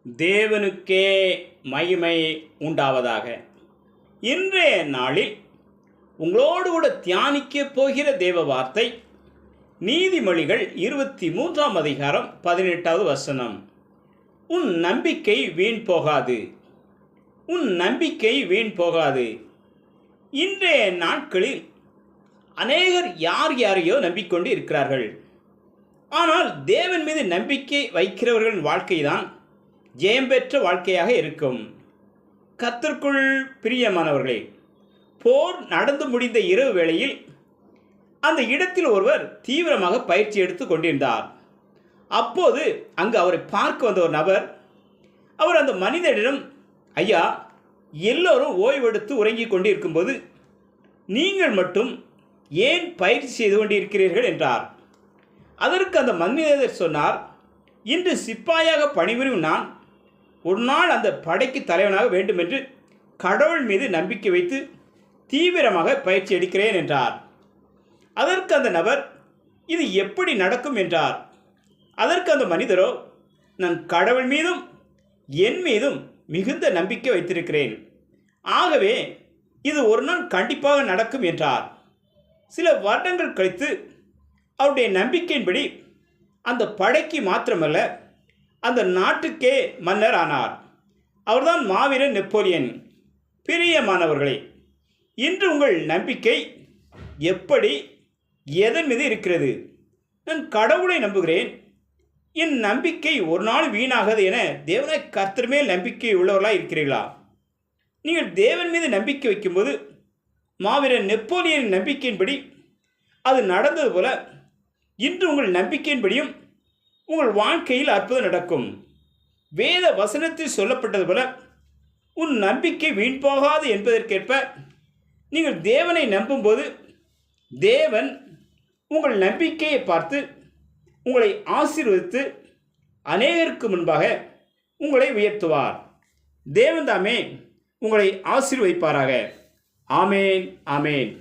தேவனுக்கே மகிமை உண்டாவதாக. இன்றைய நாளில் உங்களோடு கூட தியானிக்க போகிற தேவ வார்த்தை நீதிமொழிகள் 23ஆம் அதிகாரம் 18வது வசனம். உன் நம்பிக்கை வீண் போகாது, உன் நம்பிக்கை வீண் போகாது. இன்றைய நாட்களில் அநேகர் யாரையோ நம்பிக்கொண்டு இருக்கிறார்கள். ஆனால் தேவன் மீது நம்பிக்கை வைக்கிறவர்களின் வாழ்க்கைதான் ஜெயம் பெற்ற வாழ்க்கையாக இருக்கும். கர்த்தருக்குள் பிரியமானவர்களே, போர் நடந்து முடிந்த இரவு வேளையில் அந்த இடத்தில் ஒருவர் தீவிரமாக பயிற்சி எடுத்து கொண்டிருந்தார். அப்போது அங்கு அவரை பார்க்க வந்த ஒரு நபர், அவர் அந்த மனிதனிடம், ஐயா, எல்லோரும் ஓய்வெடுத்து உறங்கிக் கொண்டிருக்கும்போது நீங்கள் மட்டும் ஏன் பயிற்சி செய்து கொண்டிருக்கிறீர்கள் என்றார். அதற்கு அந்த மனிதர் சொன்னார், இன்று சிப்பாயாக பணிபுரியும் நான் ஒரு நாள் அந்த படைக்கு தலைவனாக வேண்டும் என்று கடவுள் மீது நம்பிக்கை வைத்து தீவிரமாக பயிற்சி எடுக்கிறேன் என்றார். அதற்கு அந்த நபர், இது எப்படி நடக்கும் என்றார். அதற்கு அந்த மனிதரோ, நான் கடவுள் மீதும் என் மீதும் மிகுந்த நம்பிக்கை வைத்திருக்கிறேன், ஆகவே இது ஒரு நாள் கண்டிப்பாக நடக்கும் என்றார். சில வருடங்கள் கழித்து அவருடைய நம்பிக்கையின்படி அந்த படைக்கு மாத்திரமல்ல, அந்த நாட்டுக்கே மன்னர் ஆனார். அவர்தான் மாவீரன் நெப்போலியன். பிரியமானவர்களே, இன்று உங்கள் நம்பிக்கை எப்படி, எதன் மீது இருக்கிறது? நான் கடவுளை நம்புகிறேன், என் நம்பிக்கை ஒரு நாள் வீணாகாது என தேவனாய் கர்த்தர் மேல் நம்பிக்கை உள்ளவர்களாக இருக்கிறீர்களா? நீங்கள் தேவன் மீது நம்பிக்கை வைக்கும்போது மாவீரன் நெப்போலியனின் நம்பிக்கையின்படி அது நடந்தது போல இன்று உங்கள் நம்பிக்கையின்படியும் உங்கள் வாழ்க்கையில் அற்புதம் நடக்கும். வேத வசனத்தில் சொல்லப்பட்டது போல உன் நம்பிக்கை வீண் போகாது என்பதற்கேற்ப நீங்கள் தேவனை நம்பும்போது தேவன் உங்கள் நம்பிக்கையை பார்த்து உங்களை ஆசீர்வதித்து அநேகருக்கு முன்பாக உங்களை உயர்த்துவார். தேவன் தாமே உங்களை ஆசீர்வதிப்பாராக. ஆமேன், ஆமேன்.